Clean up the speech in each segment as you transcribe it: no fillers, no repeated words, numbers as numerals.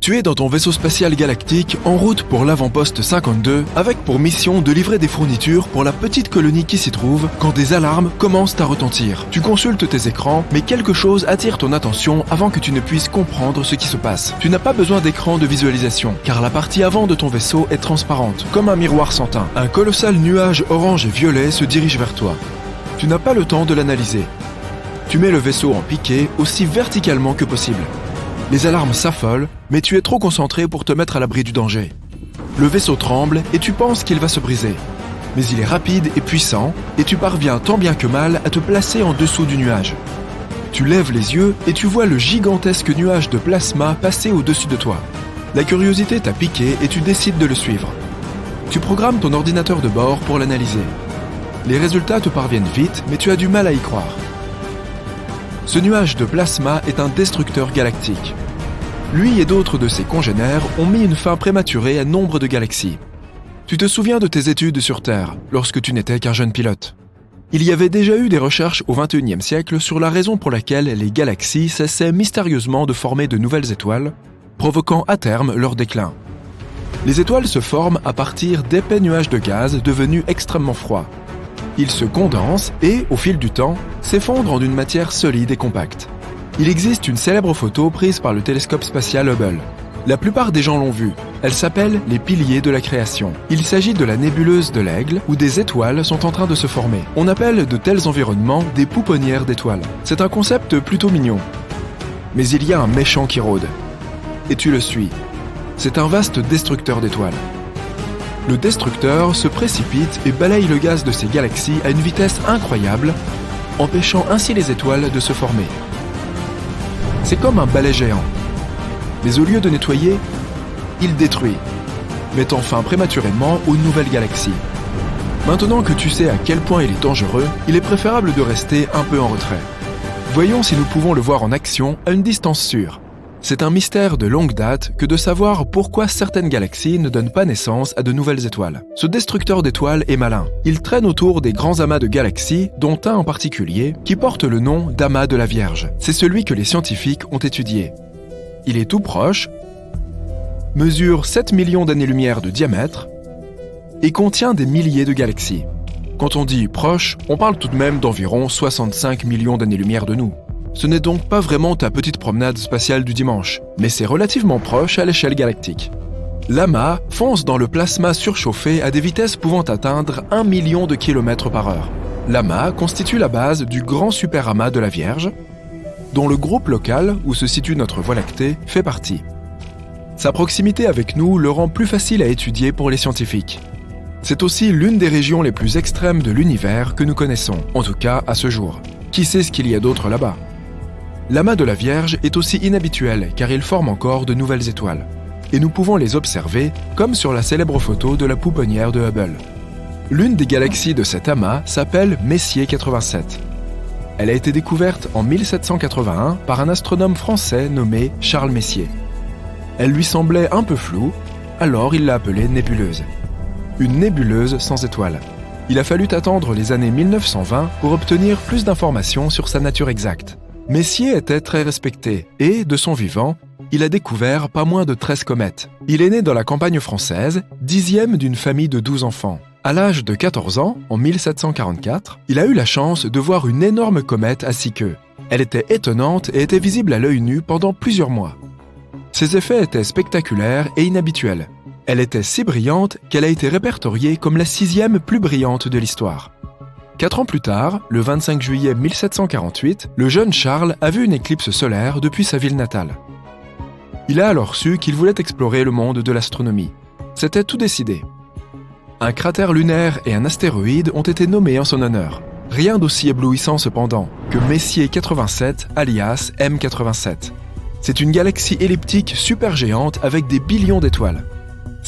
Tu es dans ton vaisseau spatial galactique en route pour l'avant-poste 52 avec pour mission de livrer des fournitures pour la petite colonie qui s'y trouve quand des alarmes commencent à retentir. Tu consultes tes écrans, mais quelque chose attire ton attention avant que tu ne puisses comprendre ce qui se passe. Tu n'as pas besoin d'écran de visualisation car la partie avant de ton vaisseau est transparente, comme un miroir sans teint. Un colossal nuage orange et violet se dirige vers toi. Tu n'as pas le temps de l'analyser. Tu mets le vaisseau en piqué aussi verticalement que possible. Les alarmes s'affolent, mais tu es trop concentré pour te mettre à l'abri du danger. Le vaisseau tremble et tu penses qu'il va se briser. Mais il est rapide et puissant et tu parviens tant bien que mal à te placer en dessous du nuage. Tu lèves les yeux et tu vois le gigantesque nuage de plasma passer au-dessus de toi. La curiosité t'a piqué et tu décides de le suivre. Tu programmes ton ordinateur de bord pour l'analyser. Les résultats te parviennent vite, mais tu as du mal à y croire. Ce nuage de plasma est un destructeur galactique. Lui et d'autres de ses congénères ont mis une fin prématurée à nombre de galaxies. Tu te souviens de tes études sur Terre, lorsque tu n'étais qu'un jeune pilote. Il y avait déjà eu des recherches au XXIe siècle sur la raison pour laquelle les galaxies cessaient mystérieusement de former de nouvelles étoiles, provoquant à terme leur déclin. Les étoiles se forment à partir d'épais nuages de gaz devenus extrêmement froids. Ils se condensent et, au fil du temps, s'effondrent en une matière solide et compacte. Il existe une célèbre photo prise par le télescope spatial Hubble. La plupart des gens l'ont vue. Elle s'appelle les piliers de la création. Il s'agit de la nébuleuse de l'Aigle où des étoiles sont en train de se former. On appelle de tels environnements des pouponnières d'étoiles. C'est un concept plutôt mignon. Mais il y a un méchant qui rôde. Et tu le suis. C'est un vaste destructeur d'étoiles. Le destructeur se précipite et balaye le gaz de ces galaxies à une vitesse incroyable, empêchant ainsi les étoiles de se former. C'est comme un balai géant. Mais au lieu de nettoyer, il détruit, mettant fin prématurément aux nouvelles galaxies. Maintenant que tu sais à quel point il est dangereux, il est préférable de rester un peu en retrait. Voyons si nous pouvons le voir en action à une distance sûre. C'est un mystère de longue date que de savoir pourquoi certaines galaxies ne donnent pas naissance à de nouvelles étoiles. Ce destructeur d'étoiles est malin. Il traîne autour des grands amas de galaxies, dont un en particulier, qui porte le nom d'amas de la Vierge. C'est celui que les scientifiques ont étudié. Il est tout proche, mesure 7 millions d'années-lumière de diamètre et contient des milliers de galaxies. Quand on dit proche, on parle tout de même d'environ 65 millions d'années-lumière de nous. Ce n'est donc pas vraiment ta petite promenade spatiale du dimanche, mais c'est relativement proche à l'échelle galactique. L'amas fonce dans le plasma surchauffé à des vitesses pouvant atteindre 1 million de kilomètres par heure. L'amas constitue la base du grand superamas de la Vierge, dont le groupe local, où se situe notre Voie lactée, fait partie. Sa proximité avec nous le rend plus facile à étudier pour les scientifiques. C'est aussi l'une des régions les plus extrêmes de l'univers que nous connaissons, en tout cas à ce jour. Qui sait ce qu'il y a d'autre là-bas ? L'amas de la Vierge est aussi inhabituel car il forme encore de nouvelles étoiles. Et nous pouvons les observer comme sur la célèbre photo de la pouponnière de Hubble. L'une des galaxies de cet amas s'appelle Messier 87. Elle a été découverte en 1781 par un astronome français nommé Charles Messier. Elle lui semblait un peu floue, alors il l'a appelée nébuleuse. Une nébuleuse sans étoiles. Il a fallu attendre les années 1920 pour obtenir plus d'informations sur sa nature exacte. Messier était très respecté et, de son vivant, il a découvert pas moins de 13 comètes. Il est né dans la campagne française, 10e d'une famille de 12 enfants. À l'âge de 14 ans, en 1744, il a eu la chance de voir une énorme comète à 6 queues. Elle était étonnante et était visible à l'œil nu pendant plusieurs mois. Ses effets étaient spectaculaires et inhabituels. Elle était si brillante qu'elle a été répertoriée comme la 6e plus brillante de l'histoire. 4 ans plus tard, le 25 juillet 1748, le jeune Charles a vu une éclipse solaire depuis sa ville natale. Il a alors su qu'il voulait explorer le monde de l'astronomie. C'était tout décidé. Un cratère lunaire et un astéroïde ont été nommés en son honneur. Rien d'aussi éblouissant cependant que Messier 87 alias M87. C'est une galaxie elliptique supergéante avec des billions d'étoiles.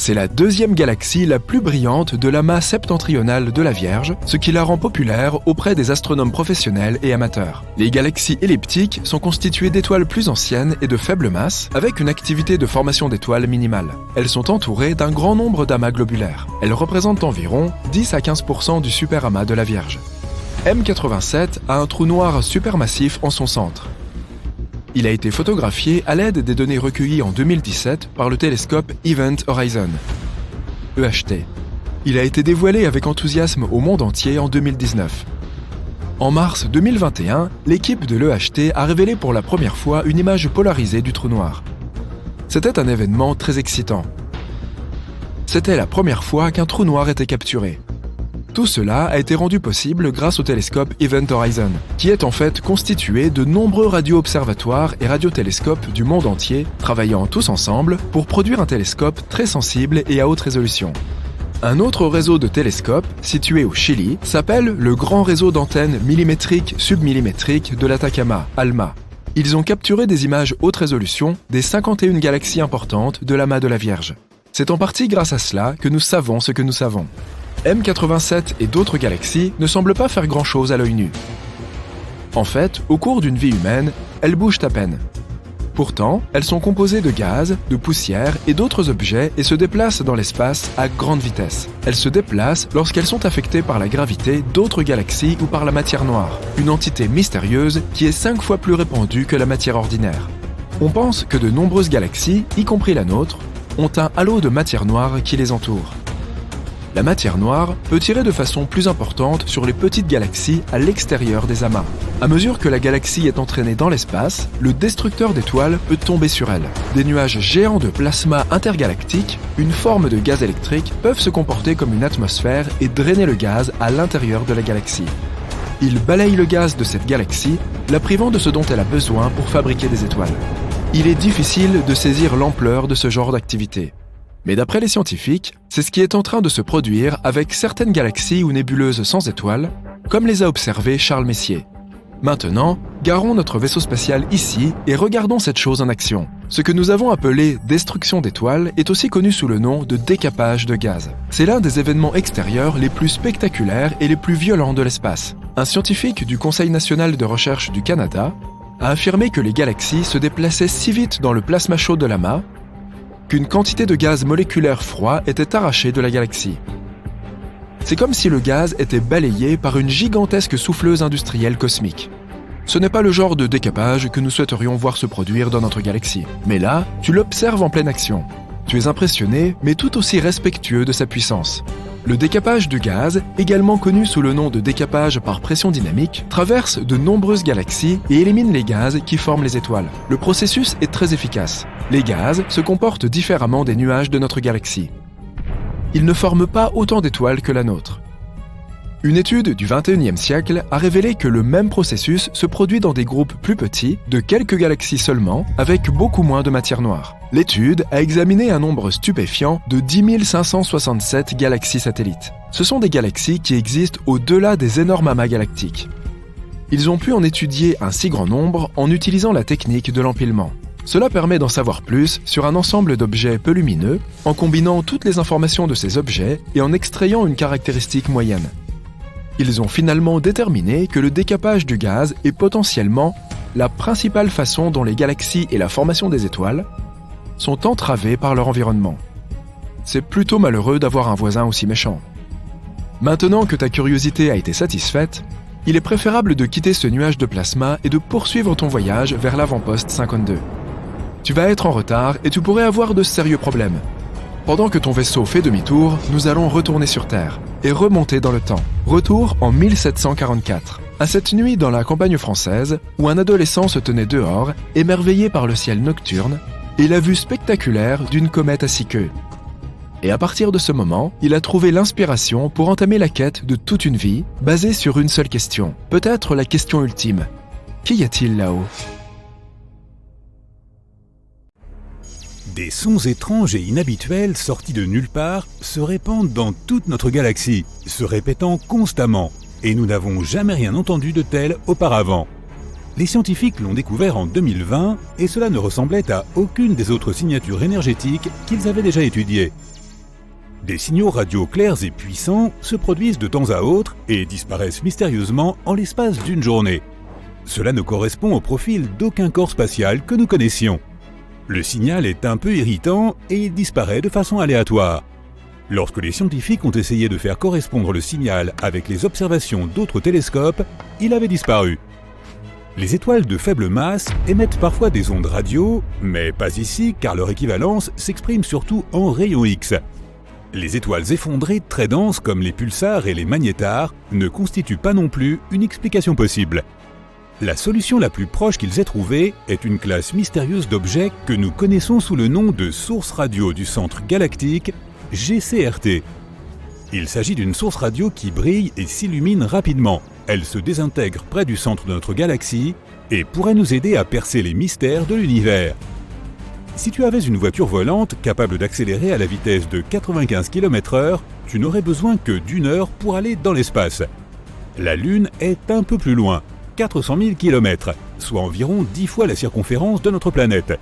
C'est la 2e galaxie la plus brillante de l'amas septentrional de la Vierge, ce qui la rend populaire auprès des astronomes professionnels et amateurs. Les galaxies elliptiques sont constituées d'étoiles plus anciennes et de faible masse, avec une activité de formation d'étoiles minimale. Elles sont entourées d'un grand nombre d'amas globulaires. Elles représentent environ 10 à 15% du superamas de la Vierge. M87 a un trou noir supermassif en son centre. Il a été photographié à l'aide des données recueillies en 2017 par le télescope Event Horizon, EHT. Il a été dévoilé avec enthousiasme au monde entier en 2019. En mars 2021, l'équipe de l'EHT a révélé pour la première fois une image polarisée du trou noir. C'était un événement très excitant. C'était la première fois qu'un trou noir était capturé. Tout cela a été rendu possible grâce au télescope Event Horizon, qui est en fait constitué de nombreux radio-observatoires et radiotélescopes du monde entier, travaillant tous ensemble pour produire un télescope très sensible et à haute résolution. Un autre réseau de télescopes, situé au Chili, s'appelle le Grand Réseau d'antennes millimétriques submillimétriques de l'Atacama, ALMA. Ils ont capturé des images haute résolution des 51 galaxies importantes de l'amas de la Vierge. C'est en partie grâce à cela que nous savons ce que nous savons. M87 et d'autres galaxies ne semblent pas faire grand-chose à l'œil nu. En fait, au cours d'une vie humaine, elles bougent à peine. Pourtant, elles sont composées de gaz, de poussière et d'autres objets et se déplacent dans l'espace à grande vitesse. Elles se déplacent lorsqu'elles sont affectées par la gravité d'autres galaxies ou par la matière noire, une entité mystérieuse qui est 5 fois plus répandue que la matière ordinaire. On pense que de nombreuses galaxies, y compris la nôtre, ont un halo de matière noire qui les entoure. La matière noire peut tirer de façon plus importante sur les petites galaxies à l'extérieur des amas. À mesure que la galaxie est entraînée dans l'espace, le destructeur d'étoiles peut tomber sur elle. Des nuages géants de plasma intergalactique, une forme de gaz électrique, peuvent se comporter comme une atmosphère et drainer le gaz à l'intérieur de la galaxie. Ils balayent le gaz de cette galaxie, la privant de ce dont elle a besoin pour fabriquer des étoiles. Il est difficile de saisir l'ampleur de ce genre d'activité. Mais d'après les scientifiques, c'est ce qui est en train de se produire avec certaines galaxies ou nébuleuses sans étoiles, comme les a observées Charles Messier. Maintenant, garons notre vaisseau spatial ici et regardons cette chose en action. Ce que nous avons appelé destruction d'étoiles est aussi connu sous le nom de décapage de gaz. C'est l'un des événements extérieurs les plus spectaculaires et les plus violents de l'espace. Un scientifique du Conseil national de recherche du Canada a affirmé que les galaxies se déplaçaient si vite dans le plasma chaud de l'amas qu'une quantité de gaz moléculaire froid était arrachée de la galaxie. C'est comme si le gaz était balayé par une gigantesque souffleuse industrielle cosmique. Ce n'est pas le genre de décapage que nous souhaiterions voir se produire dans notre galaxie. Mais là, tu l'observes en pleine action. Tu es impressionné, mais tout aussi respectueux de sa puissance. Le décapage du gaz, également connu sous le nom de décapage par pression dynamique, traverse de nombreuses galaxies et élimine les gaz qui forment les étoiles. Le processus est très efficace. Les gaz se comportent différemment des nuages de notre galaxie. Ils ne forment pas autant d'étoiles que la nôtre. Une étude du XXIe siècle a révélé que le même processus se produit dans des groupes plus petits, de quelques galaxies seulement, avec beaucoup moins de matière noire. L'étude a examiné un nombre stupéfiant de 10 567 galaxies satellites. Ce sont des galaxies qui existent au-delà des énormes amas galactiques. Ils ont pu en étudier un si grand nombre en utilisant la technique de l'empilement. Cela permet d'en savoir plus sur un ensemble d'objets peu lumineux, en combinant toutes les informations de ces objets et en extrayant une caractéristique moyenne. Ils ont finalement déterminé que le décapage du gaz est potentiellement la principale façon dont les galaxies et la formation des étoiles sont entravées par leur environnement. C'est plutôt malheureux d'avoir un voisin aussi méchant. Maintenant que ta curiosité a été satisfaite, il est préférable de quitter ce nuage de plasma et de poursuivre ton voyage vers l'avant-poste 52. Tu vas être en retard et tu pourrais avoir de sérieux problèmes. Pendant que ton vaisseau fait demi-tour, nous allons retourner sur Terre et remonter dans le temps. Retour en 1744. À cette nuit dans la campagne française, où un adolescent se tenait dehors, émerveillé par le ciel nocturne et la vue spectaculaire d'une comète à 6 queues. Et à partir de ce moment, il a trouvé l'inspiration pour entamer la quête de toute une vie, basée sur une seule question. Peut-être la question ultime. Qu'y a-t-il là-haut ? Des sons étranges et inhabituels sortis de nulle part se répandent dans toute notre galaxie, se répétant constamment, et nous n'avons jamais rien entendu de tel auparavant. Les scientifiques l'ont découvert en 2020 et cela ne ressemblait à aucune des autres signatures énergétiques qu'ils avaient déjà étudiées. Des signaux radio clairs et puissants se produisent de temps à autre et disparaissent mystérieusement en l'espace d'une journée. Cela ne correspond au profil d'aucun corps spatial que nous connaissions. Le signal est un peu irritant et il disparaît de façon aléatoire. Lorsque les scientifiques ont essayé de faire correspondre le signal avec les observations d'autres télescopes, il avait disparu. Les étoiles de faible masse émettent parfois des ondes radio, mais pas ici car leur équivalence s'exprime surtout en rayons X. Les étoiles effondrées très denses comme les pulsars et les magnétars ne constituent pas non plus une explication possible. La solution la plus proche qu'ils aient trouvée est une classe mystérieuse d'objets que nous connaissons sous le nom de source radio du centre galactique, GCRT. Il s'agit d'une source radio qui brille et s'illumine rapidement. Elle se désintègre près du centre de notre galaxie et pourrait nous aider à percer les mystères de l'univers. Si tu avais une voiture volante capable d'accélérer à la vitesse de 95 km/h, tu n'aurais besoin que d'1 heure pour aller dans l'espace. La Lune est un peu plus loin, 400 000 km, soit environ 10 fois la circonférence de notre planète.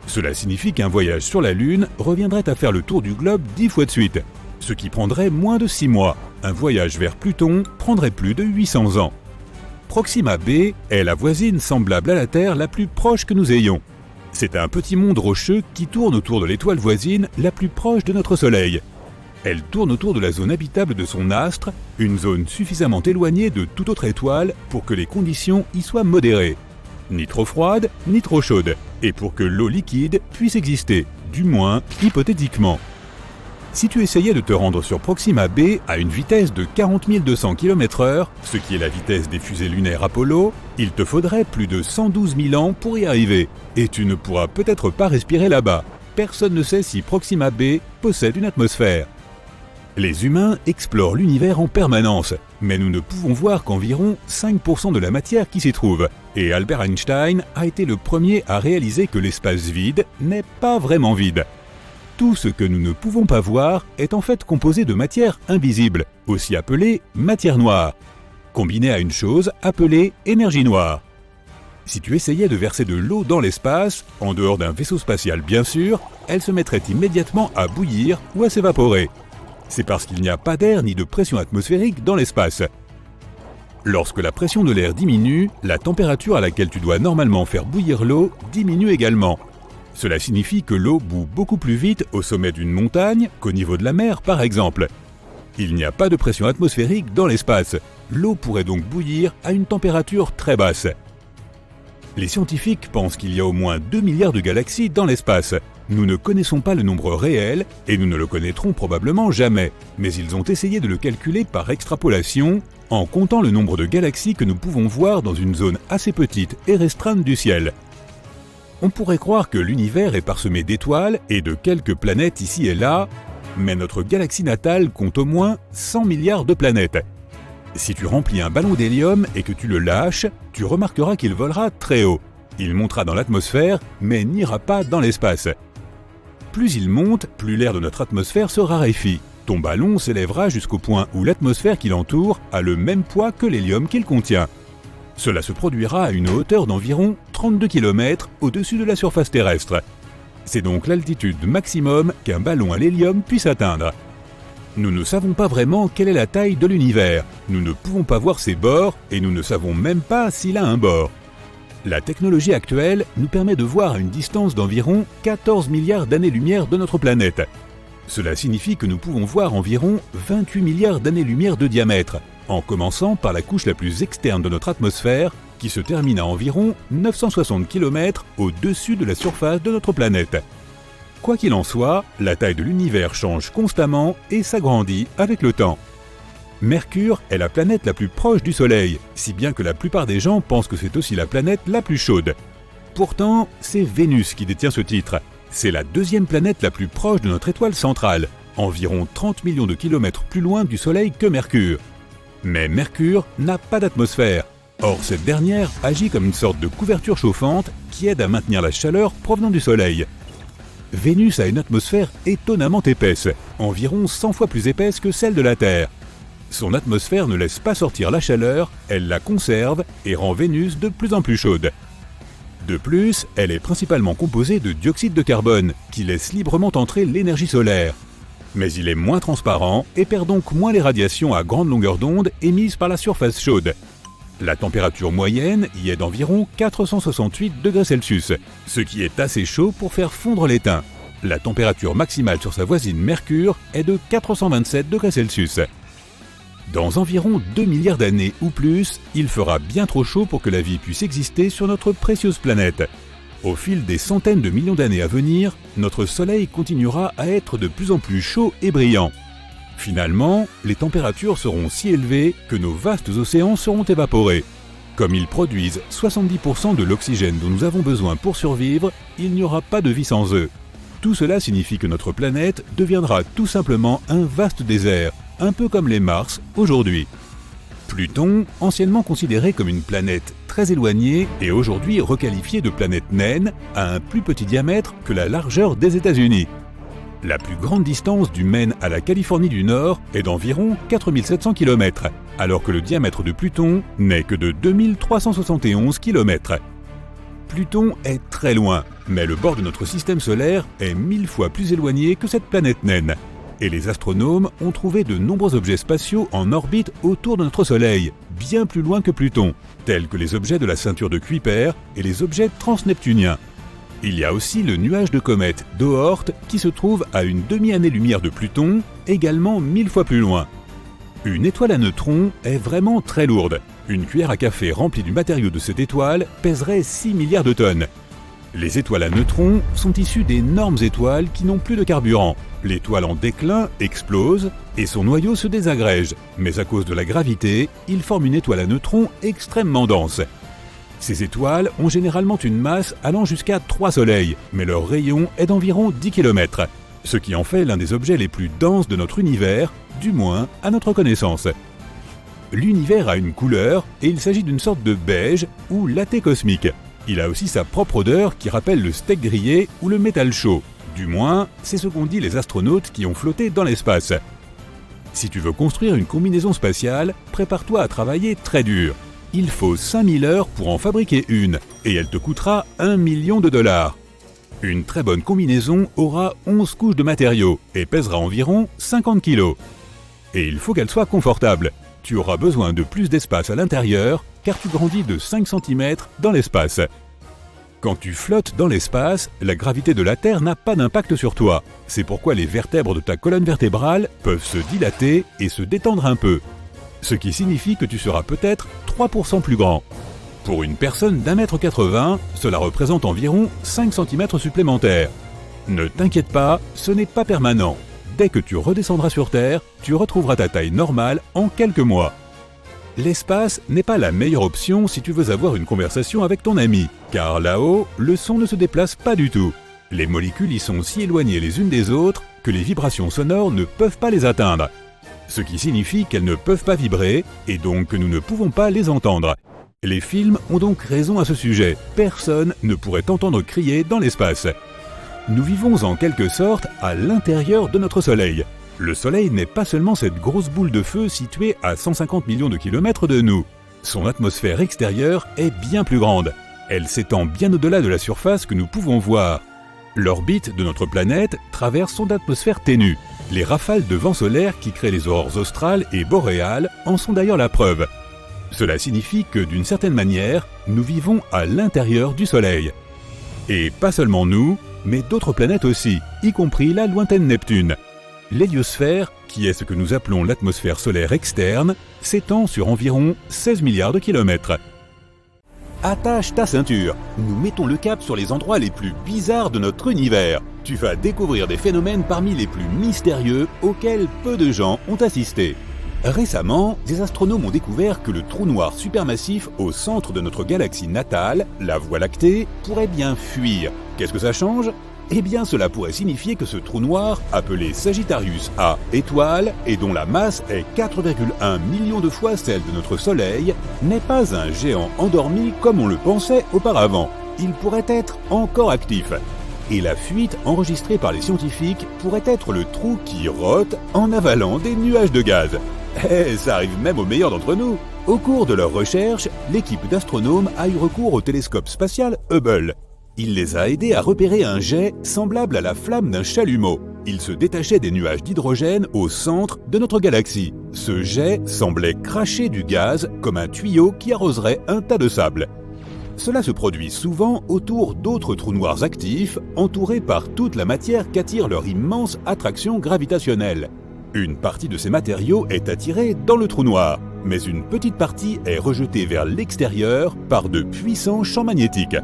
Cela signifie qu'un voyage sur la Lune reviendrait à faire le tour du globe 10 fois de suite, ce qui prendrait moins de 6 mois. Un voyage vers Pluton prendrait plus de 800 ans. Proxima b est la voisine semblable à la Terre la plus proche que nous ayons. C'est un petit monde rocheux qui tourne autour de l'étoile voisine la plus proche de notre Soleil. Elle tourne autour de la zone habitable de son astre, une zone suffisamment éloignée de toute autre étoile pour que les conditions y soient modérées. Ni trop froide, ni trop chaude, et pour que l'eau liquide puisse exister, du moins hypothétiquement. Si tu essayais de te rendre sur Proxima b à une vitesse de 40 200 km/h, ce qui est la vitesse des fusées lunaires Apollo, il te faudrait plus de 112 000 ans pour y arriver, et tu ne pourras peut-être pas respirer là-bas. Personne ne sait si Proxima b possède une atmosphère. Les humains explorent l'univers en permanence, mais nous ne pouvons voir qu'environ 5% de la matière qui s'y trouve, et Albert Einstein a été le premier à réaliser que l'espace vide n'est pas vraiment vide. Tout ce que nous ne pouvons pas voir est en fait composé de matière invisible, aussi appelée matière noire, combinée à une chose appelée énergie noire. Si tu essayais de verser de l'eau dans l'espace, en dehors d'un vaisseau spatial bien sûr, elle se mettrait immédiatement à bouillir ou à s'évaporer. C'est parce qu'il n'y a pas d'air ni de pression atmosphérique dans l'espace. Lorsque la pression de l'air diminue, la température à laquelle tu dois normalement faire bouillir l'eau diminue également. Cela signifie que l'eau bout beaucoup plus vite au sommet d'une montagne qu'au niveau de la mer par exemple. Il n'y a pas de pression atmosphérique dans l'espace. L'eau pourrait donc bouillir à une température très basse. Les scientifiques pensent qu'il y a au moins 2 milliards de galaxies dans l'espace. Nous ne connaissons pas le nombre réel et nous ne le connaîtrons probablement jamais, mais ils ont essayé de le calculer par extrapolation en comptant le nombre de galaxies que nous pouvons voir dans une zone assez petite et restreinte du ciel. On pourrait croire que l'univers est parsemé d'étoiles et de quelques planètes ici et là, mais notre galaxie natale compte au moins 100 milliards de planètes. Si tu remplis un ballon d'hélium et que tu le lâches, tu remarqueras qu'il volera très haut. Il montera dans l'atmosphère, mais n'ira pas dans l'espace. Plus il monte, plus l'air de notre atmosphère se raréfie. Ton ballon s'élèvera jusqu'au point où l'atmosphère qui l'entoure a le même poids que l'hélium qu'il contient. Cela se produira à une hauteur d'environ 32 km au-dessus de la surface terrestre. C'est donc l'altitude maximum qu'un ballon à l'hélium puisse atteindre. Nous ne savons pas vraiment quelle est la taille de l'univers, nous ne pouvons pas voir ses bords et nous ne savons même pas s'il a un bord. La technologie actuelle nous permet de voir à une distance d'environ 14 milliards d'années-lumière de notre planète. Cela signifie que nous pouvons voir environ 28 milliards d'années-lumière de diamètre, en commençant par la couche la plus externe de notre atmosphère, qui se termine à environ 960 km au-dessus de la surface de notre planète. Quoi qu'il en soit, la taille de l'univers change constamment et s'agrandit avec le temps. Mercure est la planète la plus proche du Soleil, si bien que la plupart des gens pensent que c'est aussi la planète la plus chaude. Pourtant, c'est Vénus qui détient ce titre. C'est la deuxième planète la plus proche de notre étoile centrale, environ 30 millions de kilomètres plus loin du Soleil que Mercure. Mais Mercure n'a pas d'atmosphère. Or, cette dernière agit comme une sorte de couverture chauffante qui aide à maintenir la chaleur provenant du Soleil. Vénus a une atmosphère étonnamment épaisse, environ 100 fois plus épaisse que celle de la Terre. Son atmosphère ne laisse pas sortir la chaleur, elle la conserve et rend Vénus de plus en plus chaude. De plus, elle est principalement composée de dioxyde de carbone, qui laisse librement entrer l'énergie solaire. Mais il est moins transparent et perd donc moins les radiations à grande longueur d'onde émises par la surface chaude. La température moyenne y est d'environ 468 degrés Celsius, ce qui est assez chaud pour faire fondre l'étain. La température maximale sur sa voisine Mercure est de 427 degrés Celsius. Dans environ 2 milliards d'années ou plus, il fera bien trop chaud pour que la vie puisse exister sur notre précieuse planète. Au fil des centaines de millions d'années à venir, notre Soleil continuera à être de plus en plus chaud et brillant. Finalement, les températures seront si élevées que nos vastes océans seront évaporés. Comme ils produisent 70% de l'oxygène dont nous avons besoin pour survivre, il n'y aura pas de vie sans eux. Tout cela signifie que notre planète deviendra tout simplement un vaste désert, un peu comme les Mars aujourd'hui. Pluton, anciennement considéré comme une planète très éloignée, est aujourd'hui requalifié de planète naine à un plus petit diamètre que la largeur des États-Unis. La plus grande distance du Maine à la Californie du Nord est d'environ 4700 km, alors que le diamètre de Pluton n'est que de 2371 km. Pluton est très loin, mais le bord de notre système solaire est 1000 fois plus éloigné que cette planète naine. Et les astronomes ont trouvé de nombreux objets spatiaux en orbite autour de notre Soleil, bien plus loin que Pluton, tels que les objets de la ceinture de Kuiper et les objets transneptuniens. Il y a aussi le nuage de comète d'Oort qui se trouve à une demi-année-lumière de Pluton, également 1000 fois plus loin. Une étoile à neutrons est vraiment très lourde. Une cuillère à café remplie du matériau de cette étoile pèserait 6 milliards de tonnes. Les étoiles à neutrons sont issues d'énormes étoiles qui n'ont plus de carburant. L'étoile en déclin explose et son noyau se désagrège, mais à cause de la gravité, il forme une étoile à neutrons extrêmement dense. Ces étoiles ont généralement une masse allant jusqu'à 3 soleils, mais leur rayon est d'environ 10 km, ce qui en fait l'un des objets les plus denses de notre univers, du moins à notre connaissance. L'univers a une couleur et il s'agit d'une sorte de beige ou latte cosmique. Il a aussi sa propre odeur qui rappelle le steak grillé ou le métal chaud. Du moins, c'est ce qu'ont dit les astronautes qui ont flotté dans l'espace. Si tu veux construire une combinaison spatiale, prépare-toi à travailler très dur. Il faut 5000 heures pour en fabriquer une, et elle te coûtera $1 million. Une très bonne combinaison aura 11 couches de matériaux et pèsera environ 50 kg. Et il faut qu'elle soit confortable. Tu auras besoin de plus d'espace à l'intérieur, car tu grandis de 5 cm dans l'espace. Quand tu flottes dans l'espace, la gravité de la Terre n'a pas d'impact sur toi. C'est pourquoi les vertèbres de ta colonne vertébrale peuvent se dilater et se détendre un peu. Ce qui signifie que tu seras peut-être 3% plus grand. Pour une personne d'1,80 m, cela représente environ 5 cm supplémentaires. Ne t'inquiète pas, ce n'est pas permanent. Dès que tu redescendras sur Terre, tu retrouveras ta taille normale en quelques mois. L'espace n'est pas la meilleure option si tu veux avoir une conversation avec ton ami, car là-haut, le son ne se déplace pas du tout. Les molécules y sont si éloignées les unes des autres que les vibrations sonores ne peuvent pas les atteindre. Ce qui signifie qu'elles ne peuvent pas vibrer et donc que nous ne pouvons pas les entendre. Les films ont donc raison à ce sujet, personne ne pourrait t'entendre crier dans l'espace. Nous vivons en quelque sorte à l'intérieur de notre Soleil. Le Soleil n'est pas seulement cette grosse boule de feu située à 150 millions de kilomètres de nous. Son atmosphère extérieure est bien plus grande. Elle s'étend bien au-delà de la surface que nous pouvons voir. L'orbite de notre planète traverse son atmosphère ténue. Les rafales de vent solaire qui créent les aurores australes et boréales en sont d'ailleurs la preuve. Cela signifie que, d'une certaine manière, nous vivons à l'intérieur du Soleil. Et pas seulement nous, mais d'autres planètes aussi, y compris la lointaine Neptune. L'héliosphère, qui est ce que nous appelons l'atmosphère solaire externe, s'étend sur environ 16 milliards de kilomètres. Attache ta ceinture, nous mettons le cap sur les endroits les plus bizarres de notre univers. Tu vas découvrir des phénomènes parmi les plus mystérieux auxquels peu de gens ont assisté. Récemment, des astronomes ont découvert que le trou noir supermassif au centre de notre galaxie natale, la Voie lactée, pourrait bien fuir. Qu'est-ce que ça change ? Eh bien, cela pourrait signifier que ce trou noir, appelé Sagittarius A étoile, et dont la masse est 4,1 millions de fois celle de notre Soleil, n'est pas un géant endormi comme on le pensait auparavant. Il pourrait être encore actif. Et la fuite enregistrée par les scientifiques pourrait être le trou qui rote en avalant des nuages de gaz. Eh, ça arrive même aux meilleurs d'entre nous. Au cours de leurs recherches, l'équipe d'astronomes a eu recours au télescope spatial Hubble. Il les a aidés à repérer un jet semblable à la flamme d'un chalumeau. Il se détachait des nuages d'hydrogène au centre de notre galaxie. Ce jet semblait cracher du gaz comme un tuyau qui arroserait un tas de sable. Cela se produit souvent autour d'autres trous noirs actifs, entourés par toute la matière qu'attire leur immense attraction gravitationnelle. Une partie de ces matériaux est attirée dans le trou noir, mais une petite partie est rejetée vers l'extérieur par de puissants champs magnétiques.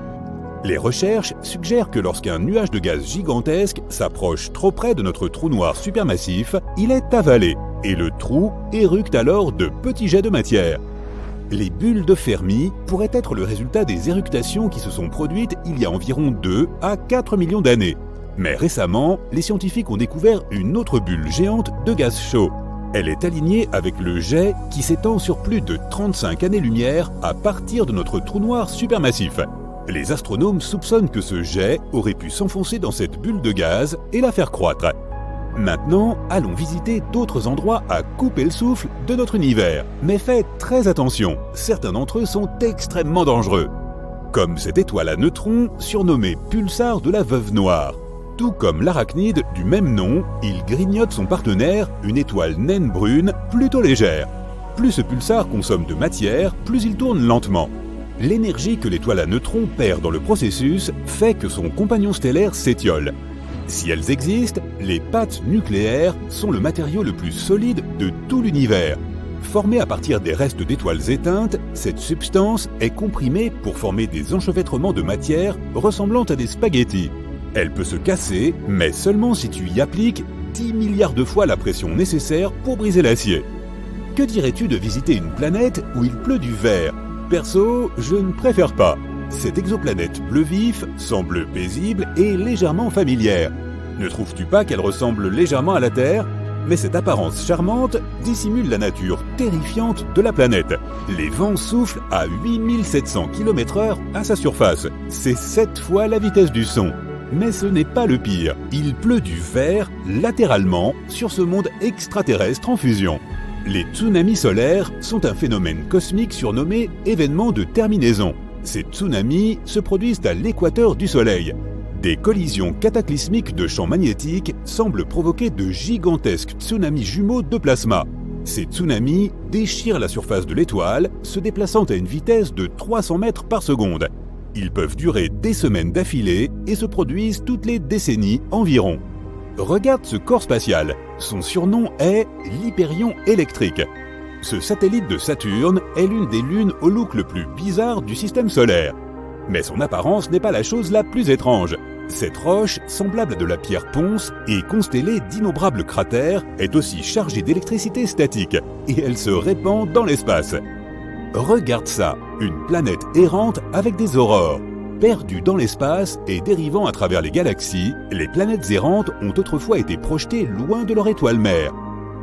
Les recherches suggèrent que lorsqu'un nuage de gaz gigantesque s'approche trop près de notre trou noir supermassif, il est avalé et le trou éructe alors de petits jets de matière. Les bulles de Fermi pourraient être le résultat des éructations qui se sont produites il y a environ 2 à 4 millions d'années. Mais récemment, les scientifiques ont découvert une autre bulle géante de gaz chaud. Elle est alignée avec le jet qui s'étend sur plus de 35 années-lumière à partir de notre trou noir supermassif. Les astronomes soupçonnent que ce jet aurait pu s'enfoncer dans cette bulle de gaz et la faire croître. Maintenant, allons visiter d'autres endroits à couper le souffle de notre univers. Mais faites très attention, certains d'entre eux sont extrêmement dangereux. Comme cette étoile à neutrons surnommée pulsar de la Veuve Noire. Tout comme l'arachnide du même nom, il grignote son partenaire, une étoile naine brune plutôt légère. Plus ce pulsar consomme de matière, plus il tourne lentement. L'énergie que l'étoile à neutrons perd dans le processus fait que son compagnon stellaire s'étiole. Si elles existent, les pattes nucléaires sont le matériau le plus solide de tout l'univers. Formée à partir des restes d'étoiles éteintes, cette substance est comprimée pour former des enchevêtrements de matière ressemblant à des spaghettis. Elle peut se casser, mais seulement si tu y appliques 10 milliards de fois la pression nécessaire pour briser l'acier. Que dirais-tu de visiter une planète où il pleut du verre ? Perso, je ne préfère pas. Cette exoplanète bleu vif semble paisible et légèrement familière. Ne trouves-tu pas qu'elle ressemble légèrement à la Terre ? Mais cette apparence charmante dissimule la nature terrifiante de la planète. Les vents soufflent à 8700 km/h à sa surface. C'est 7 fois la vitesse du son. Mais ce n'est pas le pire. Il pleut du verre latéralement sur ce monde extraterrestre en fusion. Les tsunamis solaires sont un phénomène cosmique surnommé événement de terminaison. Ces tsunamis se produisent à l'équateur du Soleil. Des collisions cataclysmiques de champs magnétiques semblent provoquer de gigantesques tsunamis jumeaux de plasma. Ces tsunamis déchirent la surface de l'étoile, se déplaçant à une vitesse de 300 mètres par seconde. Ils peuvent durer des semaines d'affilée et se produisent toutes les décennies environ. Regarde ce corps spatial. Son surnom est l'Hyperion électrique. Ce satellite de Saturne est l'une des lunes au look le plus bizarre du système solaire. Mais son apparence n'est pas la chose la plus étrange. Cette roche, semblable à de la pierre ponce et constellée d'innombrables cratères, est aussi chargée d'électricité statique et elle se répand dans l'espace. Regarde ça, une planète errante avec des aurores. Perdues dans l'espace et dérivant à travers les galaxies, les planètes errantes ont autrefois été projetées loin de leur étoile mère.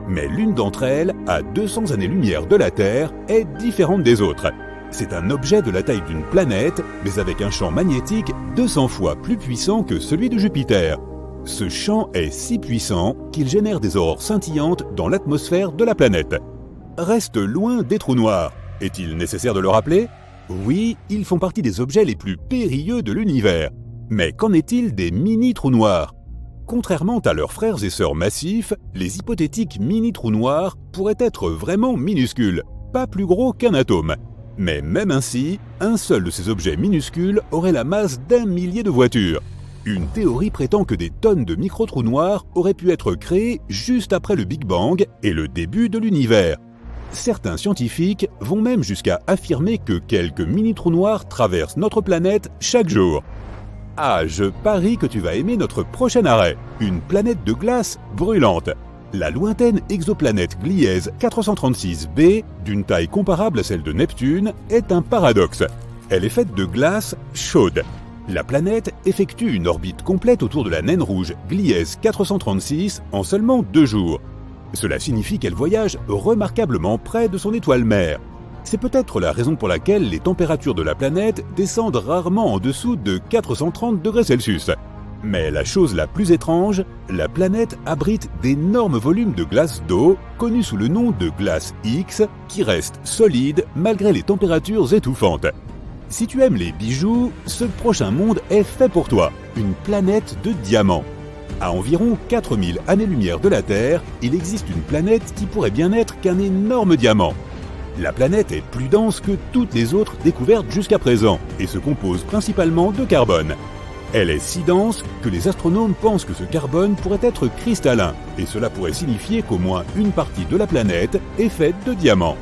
Mais l'une d'entre elles, à 200 années-lumière de la Terre, est différente des autres. C'est un objet de la taille d'une planète, mais avec un champ magnétique 200 fois plus puissant que celui de Jupiter. Ce champ est si puissant qu'il génère des aurores scintillantes dans l'atmosphère de la planète. Reste loin des trous noirs. Est-il nécessaire de le rappeler ? Oui, ils font partie des objets les plus périlleux de l'univers. Mais qu'en est-il des mini-trous noirs ? Contrairement à leurs frères et sœurs massifs, les hypothétiques mini-trous noirs pourraient être vraiment minuscules, pas plus gros qu'un atome. Mais même ainsi, un seul de ces objets minuscules aurait la masse d'1 millier de voitures. Une théorie prétend que des tonnes de micro-trous noirs auraient pu être créés juste après le Big Bang et le début de l'univers. Certains scientifiques vont même jusqu'à affirmer que quelques mini-trous noirs traversent notre planète chaque jour. Ah, je parie que tu vas aimer notre prochain arrêt, une planète de glace brûlante. La lointaine exoplanète Gliese 436b, d'une taille comparable à celle de Neptune, est un paradoxe. Elle est faite de glace chaude. La planète effectue une orbite complète autour de la naine rouge Gliese 436 en seulement 2 jours. Cela signifie qu'elle voyage remarquablement près de son étoile mère. C'est peut-être la raison pour laquelle les températures de la planète descendent rarement en dessous de 430 degrés Celsius. Mais la chose la plus étrange, la planète abrite d'énormes volumes de glace d'eau, connus sous le nom de glace X, qui restent solides malgré les températures étouffantes. Si tu aimes les bijoux, ce prochain monde est fait pour toi, une planète de diamants. À environ 4000 années-lumière de la Terre, il existe une planète qui pourrait bien être qu'un énorme diamant. La planète est plus dense que toutes les autres découvertes jusqu'à présent et se compose principalement de carbone. Elle est si dense que les astronomes pensent que ce carbone pourrait être cristallin, et cela pourrait signifier qu'au moins une partie de la planète est faite de diamants.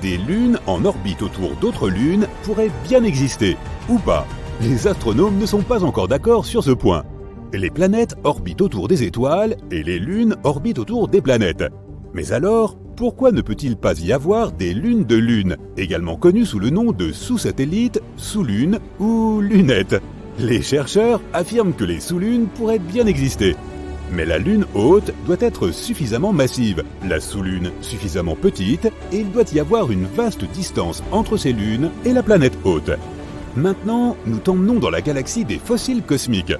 Des lunes en orbite autour d'autres lunes pourraient bien exister, ou pas. Les astronomes ne sont pas encore d'accord sur ce point. Les planètes orbitent autour des étoiles et les lunes orbitent autour des planètes. Mais alors, pourquoi ne peut-il pas y avoir des lunes de lune, également connues sous le nom de sous-satellites, sous-lunes ou lunettes? Les chercheurs affirment que les sous-lunes pourraient bien exister. Mais la Lune haute doit être suffisamment massive, la sous-Lune suffisamment petite, et il doit y avoir une vaste distance entre ces lunes et la planète haute. Maintenant, nous t'emmenons dans la galaxie des fossiles cosmiques.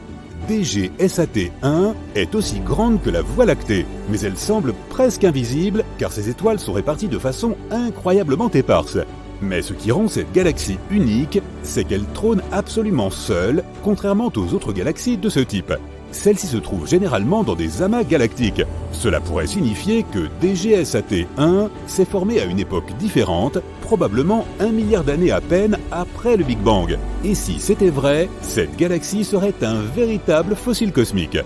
DGSAT-1 est aussi grande que la Voie lactée, mais elle semble presque invisible car ses étoiles sont réparties de façon incroyablement éparse. Mais ce qui rend cette galaxie unique, c'est qu'elle trône absolument seule, contrairement aux autres galaxies de ce type. Celle-ci se trouve généralement dans des amas galactiques. Cela pourrait signifier que DGSAT-1 s'est formé à une époque différente, probablement 1 milliard d'années à peine après le Big Bang. Et si c'était vrai, cette galaxie serait un véritable fossile cosmique.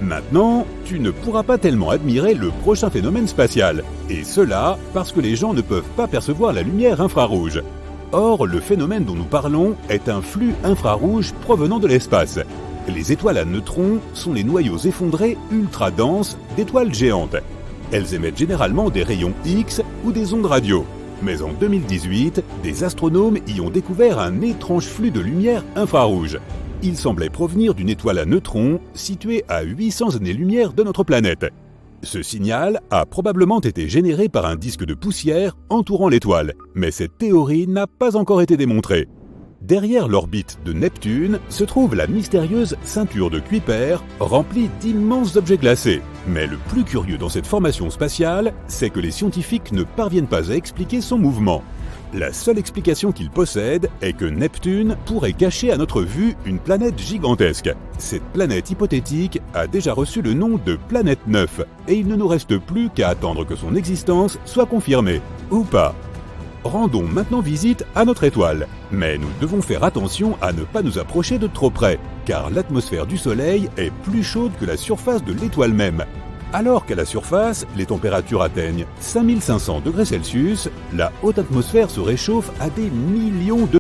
Maintenant, tu ne pourras pas tellement admirer le prochain phénomène spatial, et cela parce que les gens ne peuvent pas percevoir la lumière infrarouge. Or, le phénomène dont nous parlons est un flux infrarouge provenant de l'espace. Les étoiles à neutrons sont les noyaux effondrés ultra denses d'étoiles géantes. Elles émettent généralement des rayons X ou des ondes radio. Mais en 2018, des astronomes y ont découvert un étrange flux de lumière infrarouge. Il semblait provenir d'une étoile à neutrons située à 800 années-lumière de notre planète. Ce signal a probablement été généré par un disque de poussière entourant l'étoile, mais cette théorie n'a pas encore été démontrée. Derrière l'orbite de Neptune se trouve la mystérieuse ceinture de Kuiper remplie d'immenses objets glacés. Mais le plus curieux dans cette formation spatiale, c'est que les scientifiques ne parviennent pas à expliquer son mouvement. La seule explication qu'ils possèdent est que Neptune pourrait cacher à notre vue une planète gigantesque. Cette planète hypothétique a déjà reçu le nom de planète 9 et il ne nous reste plus qu'à attendre que son existence soit confirmée, ou pas. Rendons maintenant visite à notre étoile. Mais nous devons faire attention à ne pas nous approcher de trop près, car l'atmosphère du Soleil est plus chaude que la surface de l'étoile même. Alors qu'à la surface, les températures atteignent 5500 degrés Celsius, la haute atmosphère se réchauffe à des millions de